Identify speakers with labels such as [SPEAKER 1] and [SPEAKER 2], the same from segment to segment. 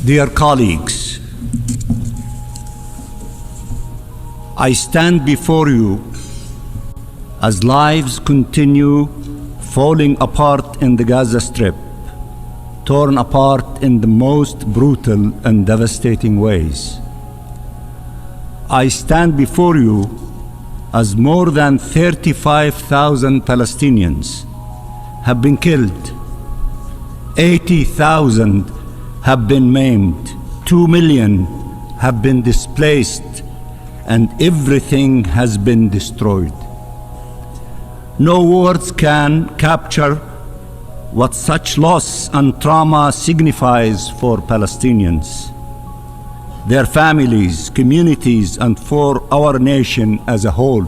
[SPEAKER 1] Dear colleagues, I stand before you as lives continue falling apart in the Gaza Strip, torn apart in the most brutal and devastating ways. I stand before you as more than 35,000 Palestinians have been killed, 80,000 have been maimed, 2 million have been displaced, and everything has been destroyed. No words can capture what such loss and trauma signifies for Palestinians, their families, communities, and for our nation as a whole.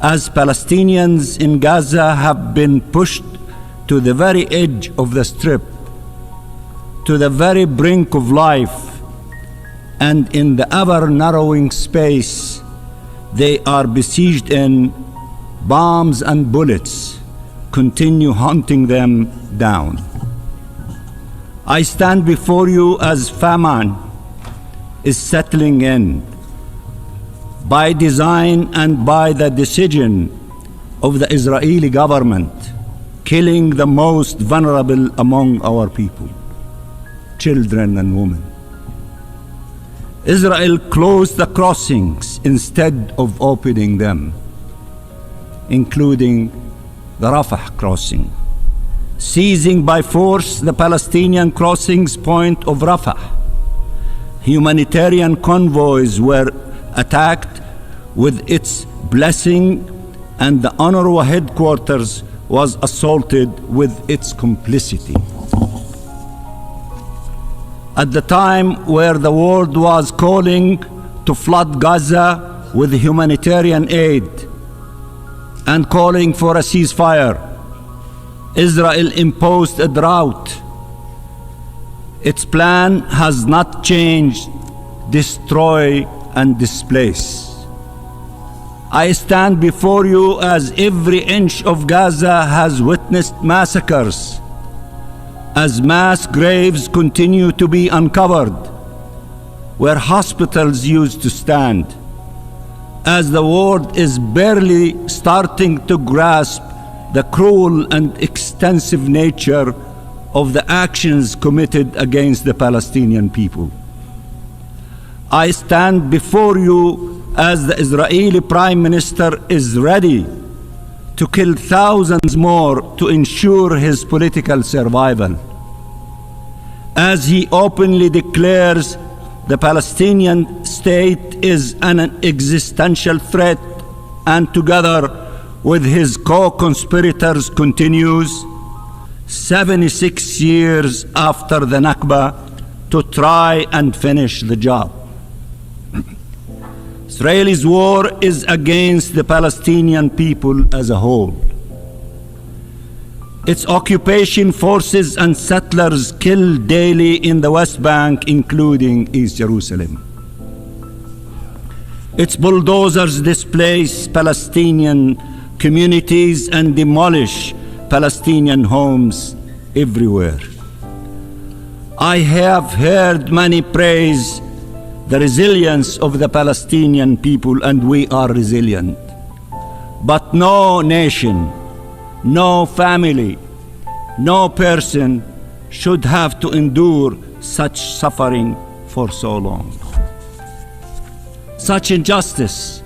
[SPEAKER 1] As Palestinians in Gaza have been pushed to the very edge of the Strip, to the very brink of life, and in the ever-narrowing space they are besieged in, bombs and bullets continue hunting them down. I stand before you as famine is settling in, by design and by the decision of the Israeli government, killing the most vulnerable among our people, children and women. Israel closed the crossings instead of opening them, including the Rafah crossing, seizing by force the Palestinian crossings point of Rafah. Humanitarian convoys were attacked with its blessing, and the UNRWA headquarters was assaulted with its complicity. At the time where the world was calling to flood Gaza with humanitarian aid and calling for a ceasefire, Israel imposed a drought. Its plan has not changed: destroy and displace. I stand before you as every inch of Gaza has witnessed massacres, as mass graves continue to be uncovered where hospitals used to stand, as the world is barely starting to grasp the cruel and extensive nature of the actions committed against the Palestinian people. I stand before you as the Israeli Prime Minister is ready to kill thousands more to ensure his political survival, as he openly declares the Palestinian state is an existential threat, and together with his co-conspirators continues, 76 years after the Nakba, to try and finish the job. Israel's war is against the Palestinian people as a whole. Its occupation forces and settlers kill daily in the West Bank, including East Jerusalem. Its bulldozers displace Palestinian communities and demolish Palestinian homes everywhere. I have heard many praise the resilience of the Palestinian people, and we are resilient. But no nation, no family, no person should have to endure such suffering for so long. Such injustice,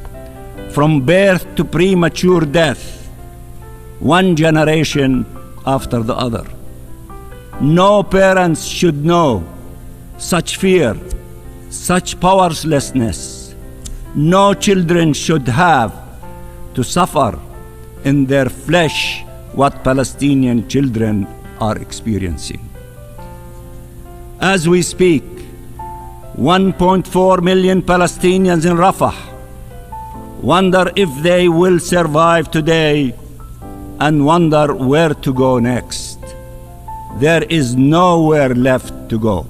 [SPEAKER 1] from birth to premature death, one generation after the other. No parents should know such fear, such powerlessness. No children should have to suffer in their flesh what Palestinian children are experiencing. As we speak, 1.4 million Palestinians in Rafah wonder if they will survive today and wonder where to go next. There is nowhere left to go.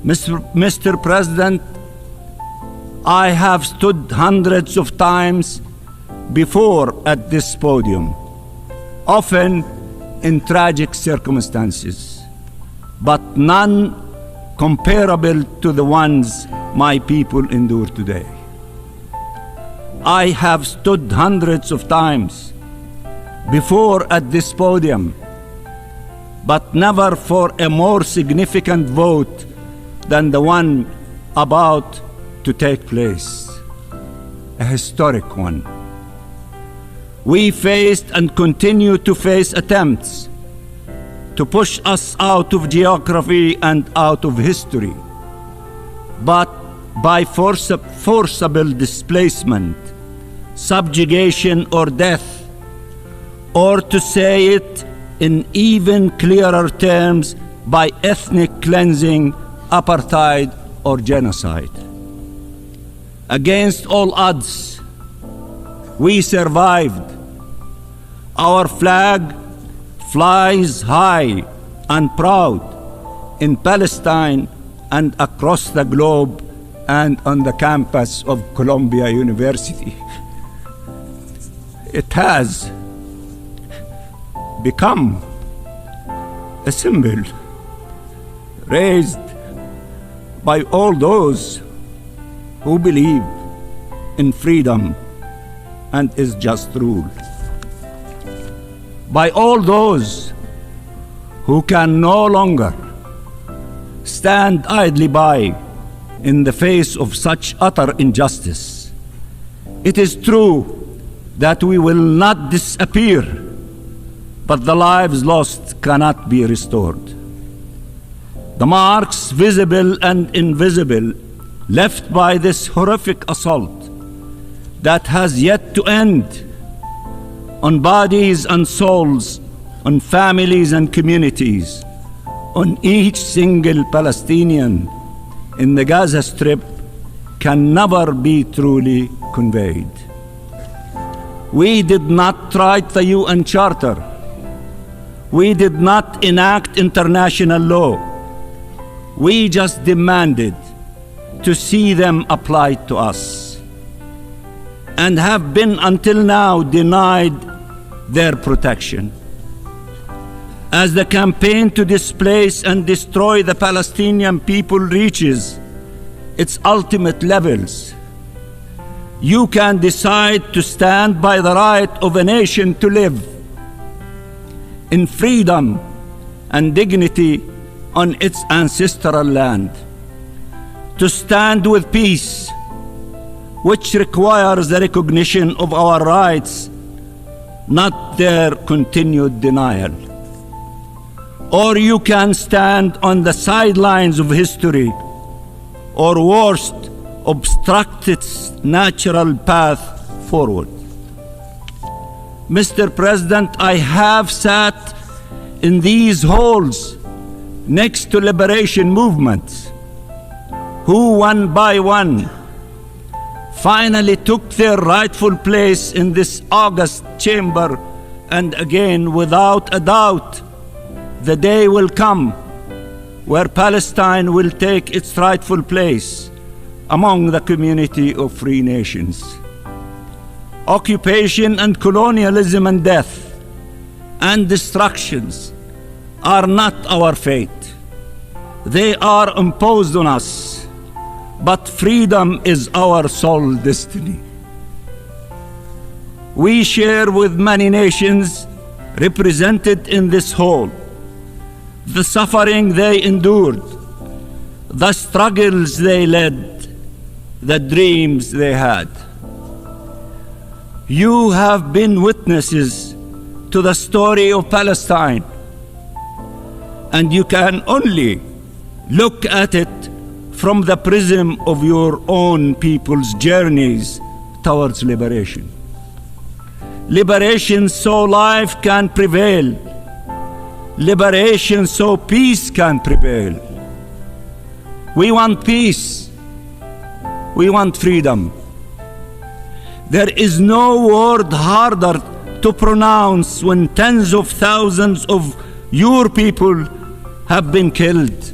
[SPEAKER 1] Mr. President, I have stood hundreds of times before at this podium, often in tragic circumstances, but none comparable to the ones my people endure today. I have stood hundreds of times before at this podium, but never for a more significant vote than the one about to take place, a historic one. We faced and continue to face attempts to push us out of geography and out of history, but by forcible displacement, subjugation, or death, or to say it in even clearer terms, by ethnic cleansing, apartheid, or genocide. Against all odds, we survived. Our flag flies high and proud in Palestine and across the globe and on the campus of Columbia University. It has become a symbol raised by all those who believe in freedom and is just rule. By all those who can no longer stand idly by in the face of such utter injustice. It is true that we will not disappear, but the lives lost cannot be restored. The marks, visible and invisible, left by this horrific assault that has yet to end on bodies and souls, on families and communities, on each single Palestinian in the Gaza Strip, can never be truly conveyed. We did not write the UN Charter. We did not enact international law. We just demanded to see them applied to us, and have been until now denied their protection. As the campaign to displace and destroy the Palestinian people reaches its ultimate levels, you can decide to stand by the right of a nation to live in freedom and dignity on its ancestral land, to stand with peace, which requires the recognition of our rights, not their continued denial. Or you can stand on the sidelines of history, or worst, obstruct its natural path forward. Mr. President, I have sat in these halls next to liberation movements who, one by one, finally took their rightful place in this august chamber, and again, without a doubt, the day will come where Palestine will take its rightful place among the community of free nations. Occupation and colonialism and death and destructions are not our fate. They are imposed on us, but freedom is our sole destiny. We share with many nations represented in this hall the suffering they endured, the struggles they led, the dreams they had. You have been witnesses to the story of Palestine, and you can only look at it from the prism of your own people's journeys towards liberation. Liberation so life can prevail. Liberation so peace can prevail. We want peace. We want freedom. There is no word harder to pronounce when tens of thousands of your people have been killed.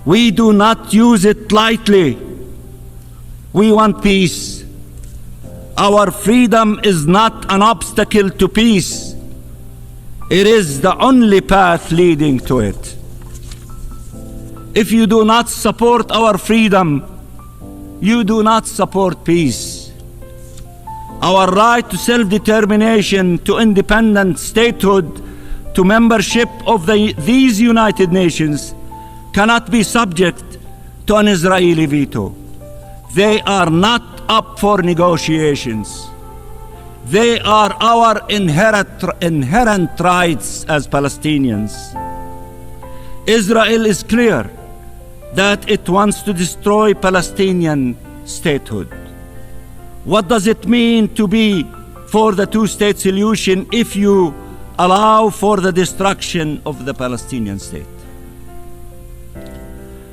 [SPEAKER 1] We do not use it lightly. We want peace. Our freedom is not an obstacle to peace. It is the only path leading to it. If you do not support our freedom, you do not support peace. Our right to self-determination, to independent statehood, to membership of these United Nations cannot be subject to an Israeli veto. They are not up for negotiations. They are our inherent rights as Palestinians. Israel is clear that it wants to destroy Palestinian statehood. What does it mean to be for the two-state solution if you allow for the destruction of the Palestinian state?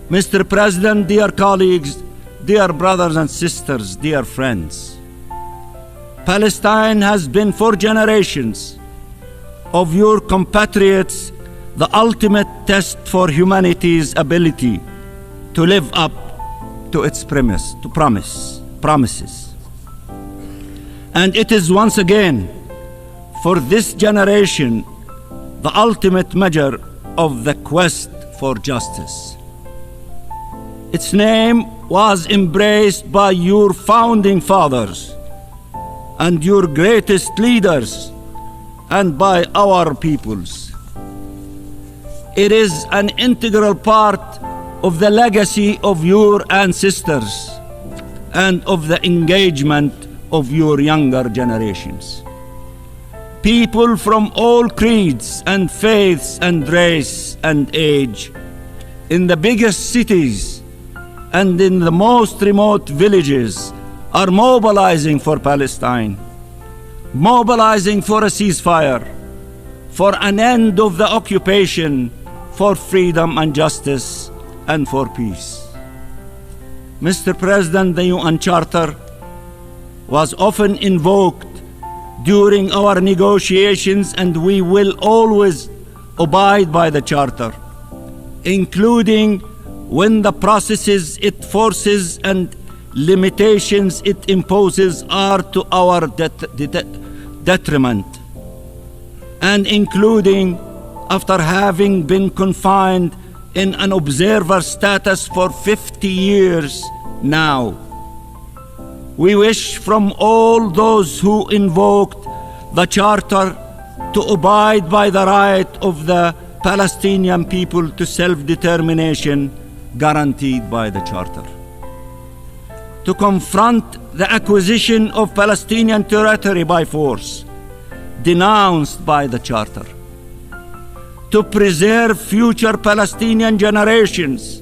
[SPEAKER 1] Mr. President, dear colleagues, dear brothers and sisters, dear friends, Palestine has been for generations of your compatriots the ultimate test for humanity's ability to live up to its promises. And it is once again, for this generation, the ultimate measure of the quest for justice. Its name was embraced by your founding fathers and your greatest leaders and by our peoples. It is an integral part of the legacy of your ancestors and of the engagement of your younger generations. People from all creeds and faiths and race and age, in the biggest cities and in the most remote villages, are mobilizing for Palestine, mobilizing for a ceasefire, for an end of the occupation, for freedom and justice, and for peace. Mr. President, the UN Charter was often invoked during our negotiations, and we will always abide by the Charter, including when the processes it forces and limitations it imposes are to our detriment, and including after having been confined in an observer status for 50 years now. We wish from all those who invoked the Charter to abide by the right of the Palestinian people to self-determination guaranteed by the Charter, to confront the acquisition of Palestinian territory by force, denounced by the Charter, to preserve future Palestinian generations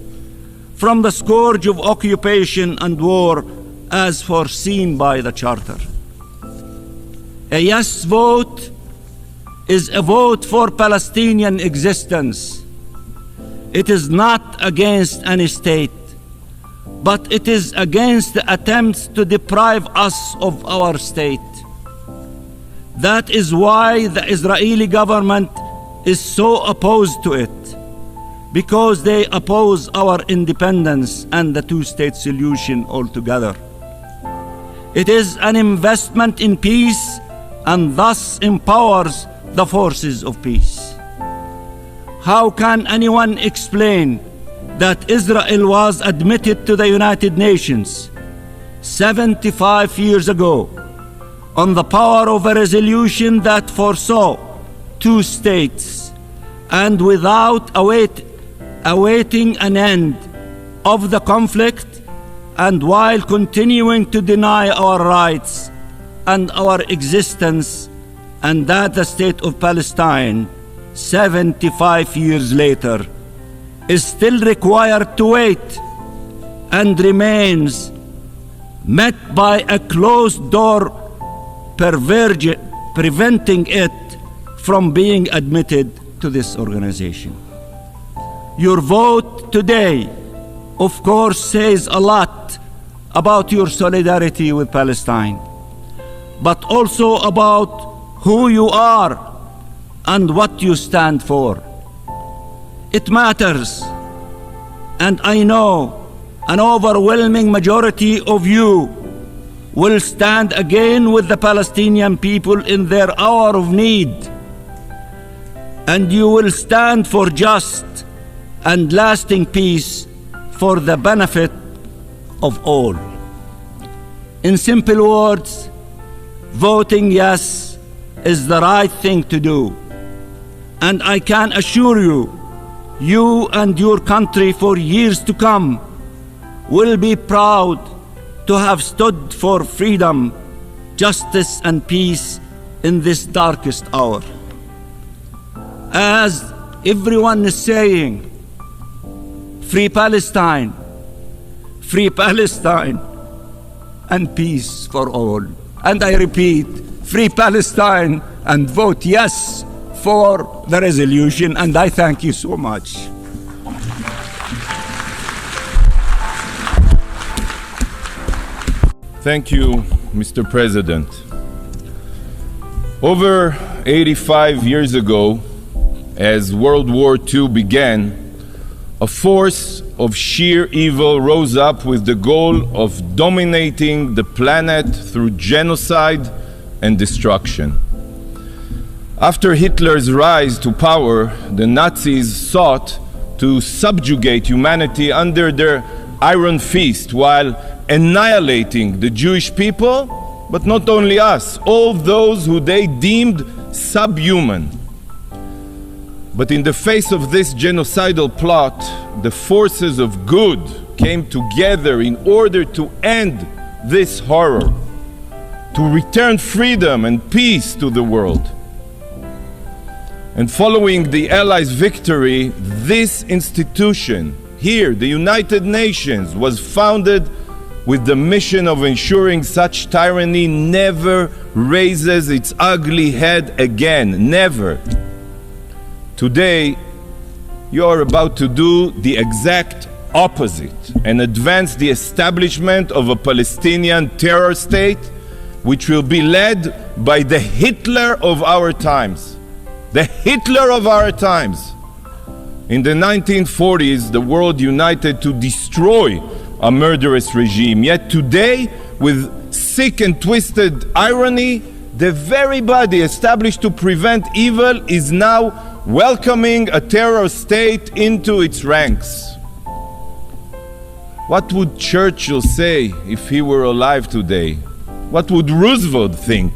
[SPEAKER 1] from the scourge of occupation and war as foreseen by the Charter. A yes vote is a vote for Palestinian existence. It is not against any state, but it is against the attempts to deprive us of our state. That is why the Israeli government is so opposed to it, because they oppose our independence and the two-state solution altogether. It is an investment in peace and thus empowers the forces of peace. How can anyone explain that Israel was admitted to the United Nations 75 years ago on the power of a resolution that foresaw two states, and without awaiting an end of the conflict, and while continuing to deny our rights and our existence, and that the state of Palestine 75 years later is still required to wait and remains met by a closed door preventing it from being admitted to this organization. Your vote today, of course, says a lot about your solidarity with Palestine, but also about who you are and what you stand for. It matters, and I know an overwhelming majority of you will stand again with the Palestinian people in their hour of need, and you will stand for just and lasting peace for the benefit of all. In simple words, voting yes is the right thing to do. And I can assure you, you and your country for years to come will be proud to have stood for freedom, justice, and peace in this darkest hour. As everyone is saying, free Palestine, and peace for all. And I repeat, free Palestine, and vote yes for the resolution. And I thank you so much.
[SPEAKER 2] Thank you, Mr. President. Over 85 years ago, as World War II began, a force of sheer evil rose up with the goal of dominating the planet through genocide and destruction. After Hitler's rise to power, the Nazis sought to subjugate humanity under their iron fist while annihilating the Jewish people, but not only us, all those who they deemed subhuman. But in the face of this genocidal plot, the forces of good came together in order to end this horror, to return freedom and peace to the world. And following the Allies' victory, this institution here, the United Nations, was founded with the mission of ensuring such tyranny never raises its ugly head again, never. Today, you are about to do the exact opposite and advance the establishment of a Palestinian terror state, which will be led by the Hitler of our times. The Hitler of our times. In the 1940s, the world united to destroy a murderous regime. Yet today, with sick and twisted irony, the very body established to prevent evil is now welcoming a terror state into its ranks. What would Churchill say if he were alive today? What would Roosevelt think?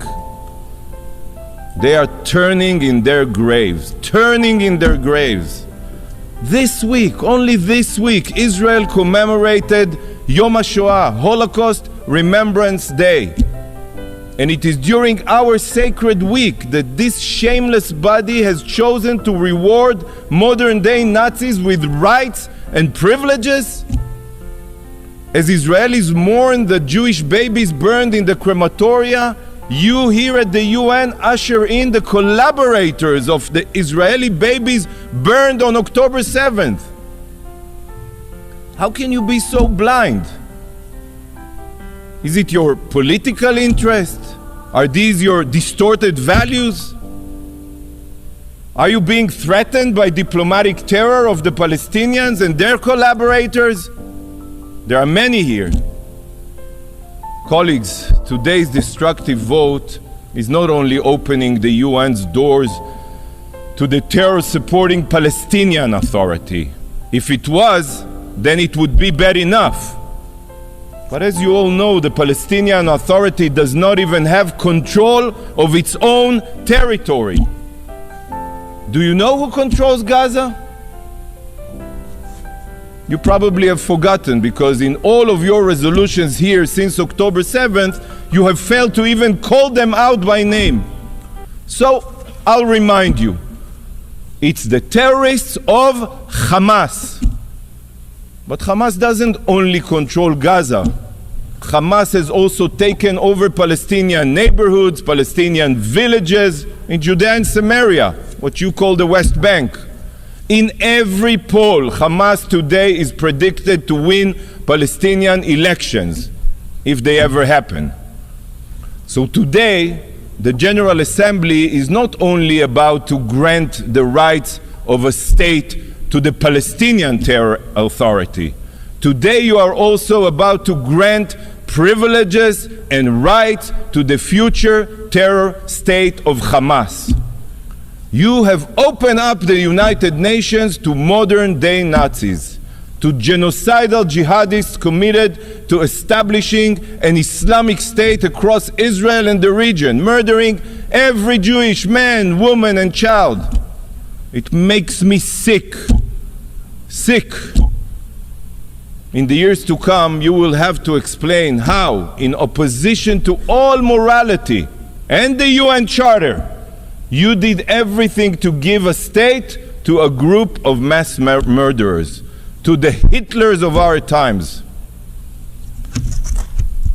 [SPEAKER 2] They are turning in their graves, turning in their graves. This week, only this week, Israel commemorated Yom HaShoah, Holocaust Remembrance Day. And it is during our sacred week that this shameless body has chosen to reward modern-day Nazis with rights and privileges. As Israelis mourn the Jewish babies burned in the crematoria, you here at the UN usher in the collaborators of the Israeli babies burned on October 7th. How can you be so blind? Is it your political interest? Are these your distorted values? Are you being threatened by diplomatic terror of the Palestinians and their collaborators? There are many here. Colleagues, today's destructive vote is not only opening the UN's doors to the terror-supporting Palestinian Authority. If it was, then it would be bad enough. But as you all know, the Palestinian Authority does not even have control of its own territory. Do you know who controls Gaza? You probably have forgotten, because in all of your resolutions here since October 7th, you have failed to even call them out by name. So I'll remind you, it's the terrorists of Hamas. But Hamas doesn't only control Gaza. Hamas has also taken over Palestinian neighborhoods, Palestinian villages in Judea and Samaria, what you call the West Bank. In every poll, Hamas today is predicted to win Palestinian elections, if they ever happen. So today, the General Assembly is not only about to grant the rights of a state to the Palestinian Terror Authority. Today you are also about to grant privileges and rights to the future terror state of Hamas. You have opened up the United Nations to modern-day Nazis, to genocidal jihadists committed to establishing an Islamic State across Israel and the region, murdering every Jewish man, woman, and child. It makes me sick. Sick. In the years to come, you will have to explain how, in opposition to all morality and the UN Charter, you did everything to give a state to a group of mass murderers, to the Hitlers of our times.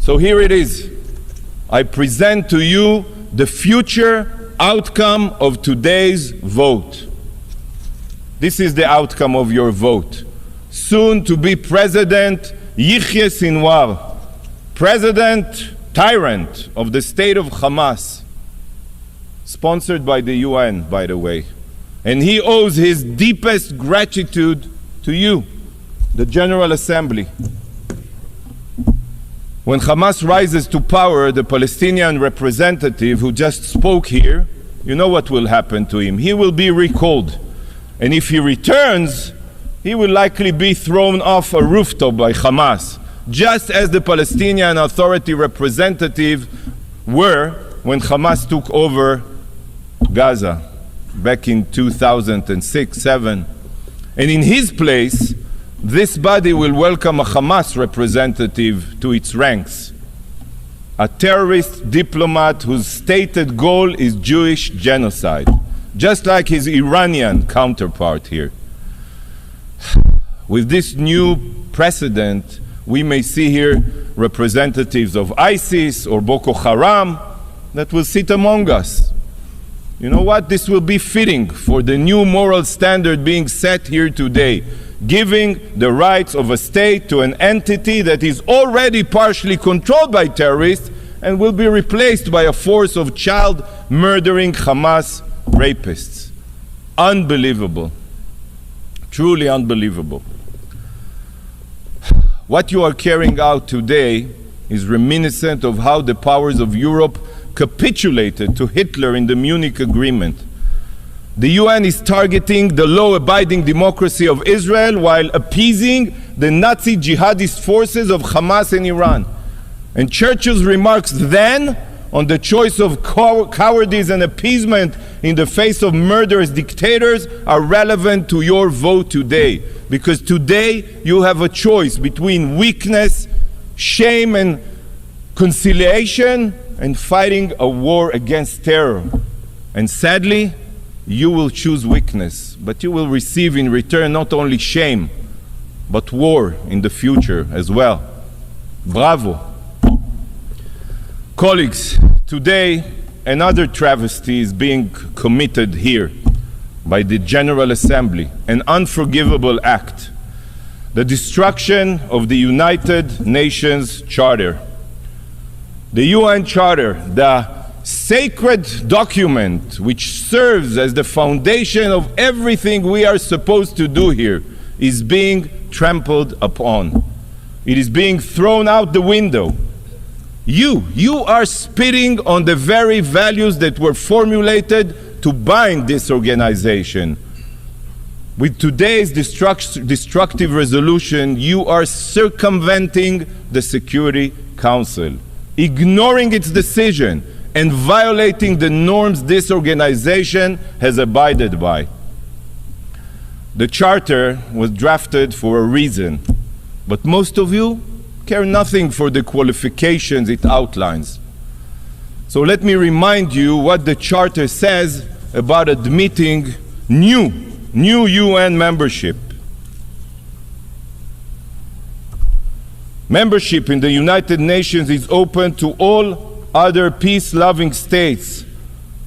[SPEAKER 2] So here it is. I present to you the future outcome of today's vote. This is the outcome of your vote. Soon to be President Yihya Sinwar, President Tyrant of the state of Hamas, sponsored by the UN, by the way. And he owes his deepest gratitude to you, the General Assembly. When Hamas rises to power, the Palestinian representative who just spoke here, you know what will happen to him. He will be recalled. And if he returns, he will likely be thrown off a rooftop by Hamas, just as the Palestinian Authority representatives were when Hamas took over Gaza back in 2006-07. And in his place, this body will welcome a Hamas representative to its ranks, a terrorist diplomat whose stated goal is Jewish genocide, just like his Iranian counterpart here. With this new precedent, we may see here representatives of ISIS or Boko Haram that will sit among us. You know what? This will be fitting for the new moral standard being set here today, giving the rights of a state to an entity that is already partially controlled by terrorists and will be replaced by a force of child-murdering Hamas rapists. Unbelievable. Truly unbelievable. What you are carrying out today is reminiscent of how the powers of Europe capitulated to Hitler in the Munich Agreement. The UN is targeting the law-abiding democracy of Israel while appeasing the Nazi jihadist forces of Hamas and Iran. And Churchill's remarks then on the choice of cowardice and appeasement in the face of murderous dictators are relevant to your vote today. Because today you have a choice between weakness, shame, and conciliation, and fighting a war against terror. And sadly, you will choose weakness, but you will receive in return not only shame, but war in the future as well. Bravo. Colleagues, today another travesty is being committed here by the General Assembly, an unforgivable act, the destruction of the United Nations Charter. The UN Charter, the sacred document which serves as the foundation of everything we are supposed to do here, is being trampled upon. It is being thrown out the window. You are spitting on the very values that were formulated to bind this organization. With today's destructive resolution, you are circumventing the Security Council, ignoring its decision, and violating the norms this organization has abided by. The Charter was drafted for a reason, but most of you care nothing for the qualifications it outlines. So let me remind you what the Charter says about admitting new UN membership. Membership in the United Nations is open to all other peace-loving states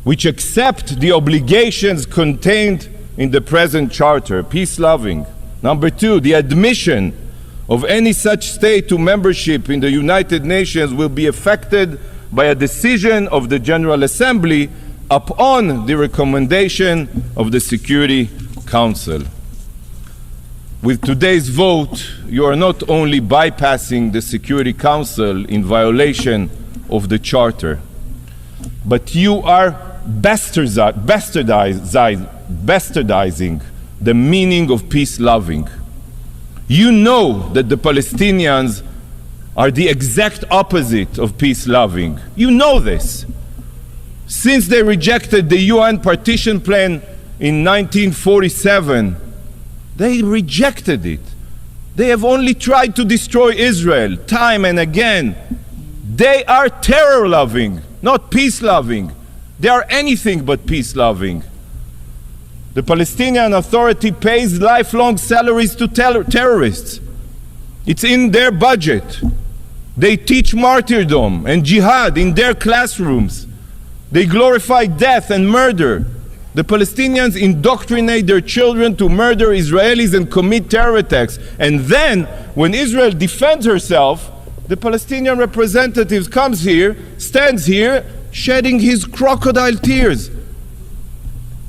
[SPEAKER 2] which accept the obligations contained in the present Charter, peace-loving. Number two, the admission of any such state to membership in the United Nations will be affected by a decision of the General Assembly upon the recommendation of the Security Council. With today's vote, you are not only bypassing the Security Council in violation of the Charter, but you are bastardizing the meaning of peace-loving. You know that the Palestinians are the exact opposite of peace-loving. You know this. Since they rejected the UN partition plan in 1947, they rejected it. They have only tried to destroy Israel time and again. They are terror-loving, not peace-loving. They are anything but peace-loving. The Palestinian Authority pays lifelong salaries to terrorists. It's in their budget. They teach martyrdom and jihad in their classrooms. They glorify death and murder. The Palestinians indoctrinate their children to murder Israelis and commit terror attacks. And then, when Israel defends herself, the Palestinian representative comes here, stands here, shedding his crocodile tears,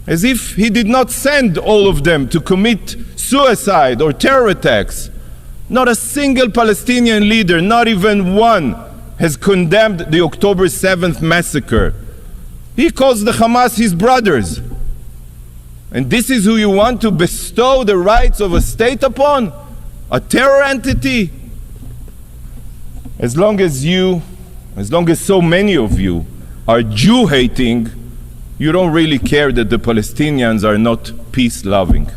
[SPEAKER 2] as if he did not send all of them to commit suicide or terror attacks. Not a single Palestinian leader, not even one, has condemned the October 7th massacre. He calls the Hamas his brothers. And this is who you want to bestow the rights of a state upon? A terror entity? As long as so many of you are Jew-hating, you don't really care that the Palestinians are not peace-loving.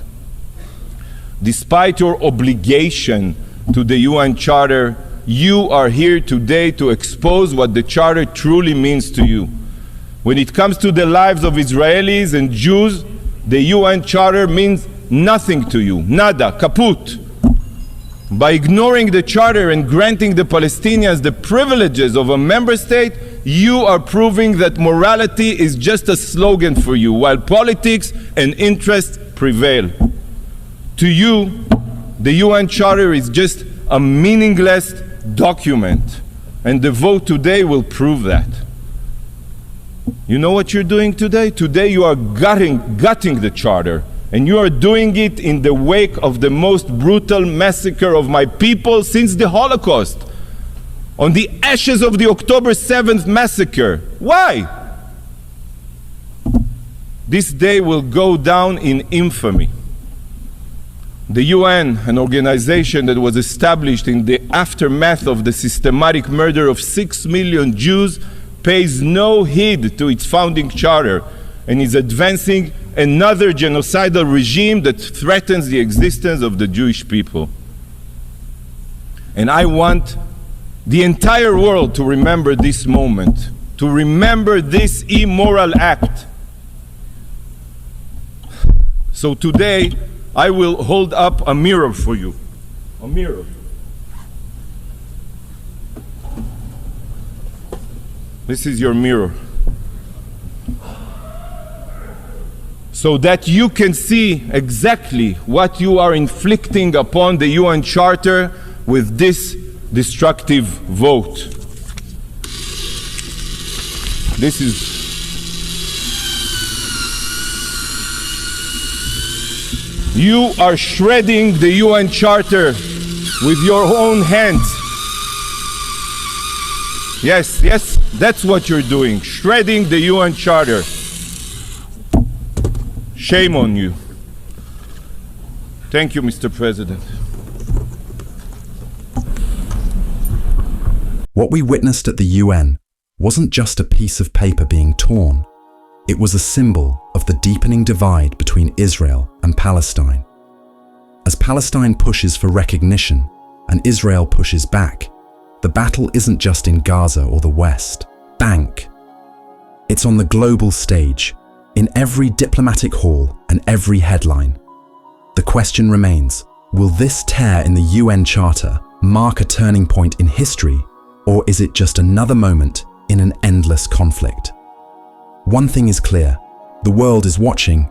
[SPEAKER 2] Despite your obligation to the UN Charter, you are here today to expose what the Charter truly means to you. When it comes to the lives of Israelis and Jews, the UN Charter means nothing to you. Nada, kaput. By ignoring the Charter and granting the Palestinians the privileges of a member state, you are proving that morality is just a slogan for you, while politics and interests prevail. To you, the UN Charter is just a meaningless document, and the vote today will prove that. You know what you're doing today? Today you are gutting the Charter, and you are doing it in the wake of the most brutal massacre of my people since the Holocaust, on the ashes of the October 7th massacre. Why? This day will go down in infamy. The UN, an organization that was established in the aftermath of the systematic murder of 6 million Jews, pays no heed to its founding charter and is advancing another genocidal regime that threatens the existence of the Jewish people. And I want the entire world to remember this moment, to remember this immoral act. So today, I will hold up a mirror for you. A mirror. This is your mirror. So that you can see exactly what you are inflicting upon the UN Charter with this destructive vote. This is you are shredding the UN Charter with your own hands. Yes, that's what you're doing, shredding the UN Charter. Shame on you. Thank you, Mr. President.
[SPEAKER 3] What we witnessed at the UN wasn't just a piece of paper being torn. It was a symbol of the deepening divide between Israel and Palestine. As Palestine pushes for recognition and Israel pushes back, the battle isn't just in Gaza or the West Bank. It's on the global stage, in every diplomatic hall and every headline. The question remains, will this tear in the UN Charter mark a turning point in history, or is it just another moment in an endless conflict? One thing is clear, the world is watching